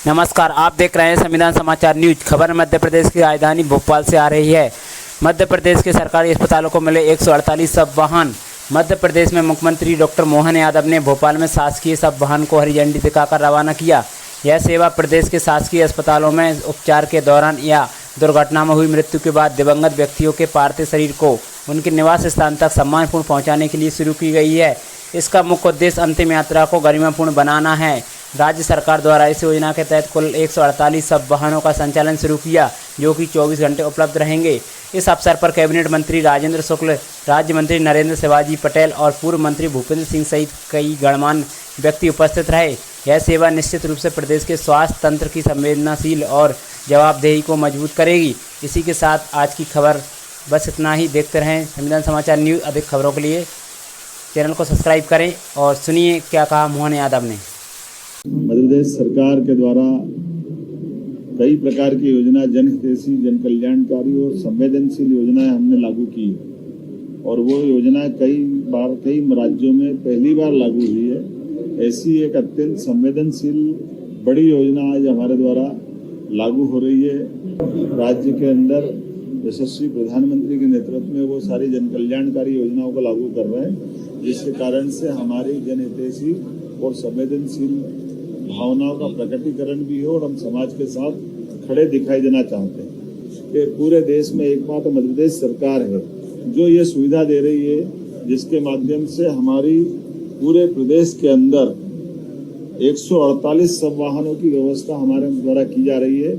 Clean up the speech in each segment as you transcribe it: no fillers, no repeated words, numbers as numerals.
नमस्कार, आप देख रहे हैं संविधान समाचार न्यूज। खबर मध्य प्रदेश की राजधानी भोपाल से आ रही है। मध्य प्रदेश के सरकारी अस्पतालों को मिले 148 सब वाहन। मध्य प्रदेश में मुख्यमंत्री डॉक्टर मोहन यादव ने भोपाल में शासकीय सब वाहन को हरी झंडी दिखाकर रवाना किया। यह सेवा प्रदेश के शासकीय अस्पतालों में उपचार के दौरान या दुर्घटना में हुई मृत्यु के बाद दिवंगत व्यक्तियों के पार्थिव शरीर को उनके निवास स्थान तक सम्मानपूर्ण पहुँचाने के लिए शुरू की गई है। इसका मुख्य उद्देश्य अंतिम यात्रा को गरिमापूर्ण बनाना है। राज्य सरकार द्वारा इस योजना के तहत कुल 148 सब वाहनों का संचालन शुरू किया, जो कि 24 घंटे उपलब्ध रहेंगे। इस अवसर पर कैबिनेट मंत्री राजेंद्र शुक्ल, राज्य मंत्री नरेंद्र शिवाजी पटेल और पूर्व मंत्री भूपेंद्र सिंह सहित कई गणमान्य व्यक्ति उपस्थित रहे। यह सेवा निश्चित रूप से प्रदेश के स्वास्थ्य तंत्र की संवेदनशील और जवाबदेही को मजबूत करेगी। इसी के साथ आज की खबर बस इतना ही। देखते रहें संविधान समाचार न्यूज़। अधिक खबरों के लिए चैनल को सब्सक्राइब करें और सुनिए क्या कहा मोहन यादव ने। मध्य प्रदेश सरकार के द्वारा कई प्रकार की योजना, जनहितैषी, जन कल्याणकारी और संवेदनशील योजनाएं हमने लागू की और वो योजना कई राज्यों में पहली बार लागू हुई है। ऐसी एक अत्यंत संवेदनशील बड़ी योजना आज हमारे द्वारा लागू हो रही है। राज्य के अंदर यशस्वी प्रधानमंत्री के नेतृत्व में वो सारी जन कल्याणकारी योजनाओं को लागू कर रहे हैं, जिसके कारण से हमारी जनहितैषी और संवेदनशील भावनाओं का प्रकटीकरण भी हो और हम समाज के साथ खड़े दिखाई देना चाहते हैं कि पूरे देश में एकमात्र मध्य प्रदेश सरकार है जो ये सुविधा दे रही है, जिसके माध्यम से हमारी पूरे प्रदेश के अंदर 148 सब वाहनों की व्यवस्था हमारे द्वारा की जा रही है,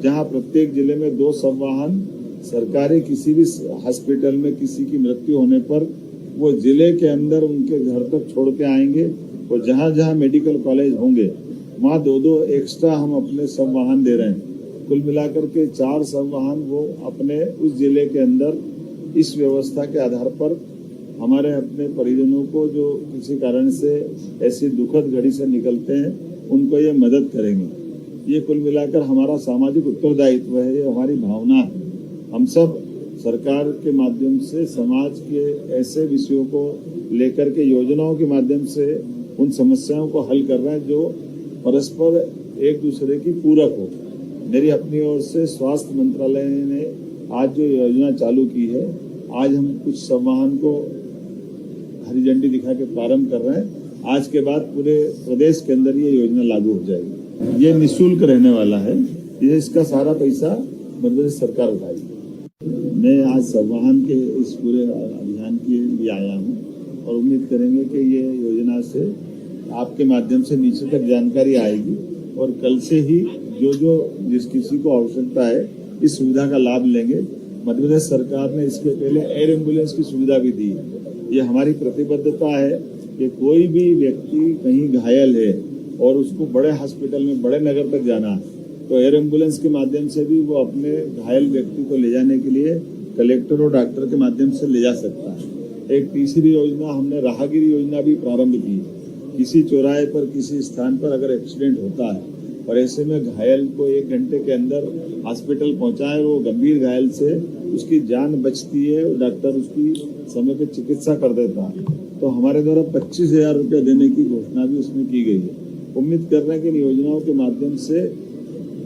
जहां प्रत्येक जिले में 2 सब वाहन सरकारी किसी भी हॉस्पिटल में किसी की मृत्यु होने पर वो जिले के अंदर उनके घर तक छोड़ के आएंगे और जहां जहां मेडिकल कॉलेज होंगे वहां 2 एक्स्ट्रा हम अपने सब वाहन दे रहे हैं। कुल मिलाकर के 4 सब वाहन वो अपने उस जिले के अंदर इस व्यवस्था के आधार पर हमारे अपने परिजनों को जो किसी कारण से ऐसी दुखद घड़ी से निकलते हैं उनको ये मदद करेंगे। ये कुल मिलाकर हमारा सामाजिक उत्तरदायित्व है, ये हमारी भावना है। हम सब सरकार के माध्यम से समाज के ऐसे विषयों को लेकर के योजनाओं के माध्यम से उन समस्याओं को हल कर रहे हैं जो परस्पर एक दूसरे की पूरक हो। मेरी अपनी ओर से स्वास्थ्य मंत्रालय ने आज जो योजना चालू की है, आज हम कुछ सब वाहन को हरी झंडी दिखा के प्रारंभ कर रहे हैं। आज के बाद पूरे प्रदेश के अंदर ये योजना लागू हो जाएगी। ये निःशुल्क रहने वाला है, ये इसका सारा पैसा मध्य प्रदेश सरकार उठाएगी। मैं आज सब वाहन के इस पूरे अभियान के लिए आया हूँ और उम्मीद करेंगे कि ये योजना से आपके माध्यम से नीचे तक जानकारी आएगी और कल से ही जो जिस किसी को आवश्यकता है इस सुविधा का लाभ लेंगे। मध्य प्रदेश सरकार ने इसके पहले एयर एम्बुलेंस की सुविधा भी दी है। ये हमारी प्रतिबद्धता है कि कोई भी व्यक्ति कहीं घायल है और उसको बड़े हॉस्पिटल में बड़े नगर तक जाना है तो एयर एम्बुलेंस के माध्यम से भी वो अपने घायल व्यक्ति को ले जाने के लिए कलेक्टर और डॉक्टर के माध्यम से ले जा सकता है। एक तीसरी योजना हमने राहगीरी योजना भी प्रारंभ की है। किसी चौराहे पर किसी स्थान पर अगर एक्सीडेंट होता है और ऐसे में घायल को 1 घंटे के अंदर हॉस्पिटल पहुंचाए, वो गंभीर घायल से उसकी जान बचती है और डॉक्टर उसकी समय पर चिकित्सा कर देता है, तो हमारे द्वारा 25,000 रुपये देने की घोषणा भी उसमें की गई है। उम्मीद कर रहे हैं कि इन योजनाओं के माध्यम से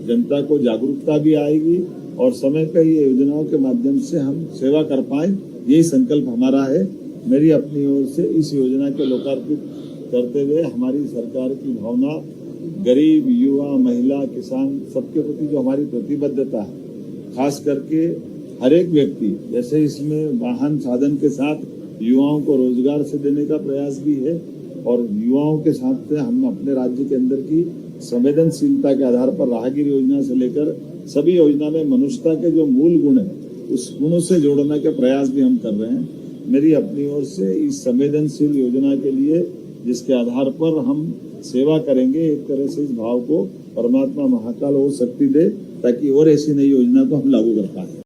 जनता को जागरूकता भी आएगी और समय पर ये योजनाओं के माध्यम से हम सेवा कर पाए, यही संकल्प हमारा है। मेरी अपनी ओर से इस योजना के लोकार्पित करते हुए हमारी सरकार की भावना गरीब, युवा, महिला, किसान सबके प्रति जो हमारी प्रतिबद्धता है, खास करके हर एक व्यक्ति, जैसे इसमें वाहन साधन के साथ युवाओं को रोजगार से देने का प्रयास भी है और युवाओं के साथ हम अपने राज्य के अंदर की संवेदनशीलता के आधार पर राहगीर योजना से लेकर सभी योजना में मनुष्यता के जो मूल गुण है उस गुणों से जोड़ने के प्रयास भी हम कर रहे हैं। मेरी अपनी ओर से इस संवेदनशील योजना के लिए जिसके आधार पर हम सेवा करेंगे, एक तरह से इस भाव को परमात्मा महाकाल और शक्ति दे ताकि और ऐसी नई योजना को हम लागू कर पाए।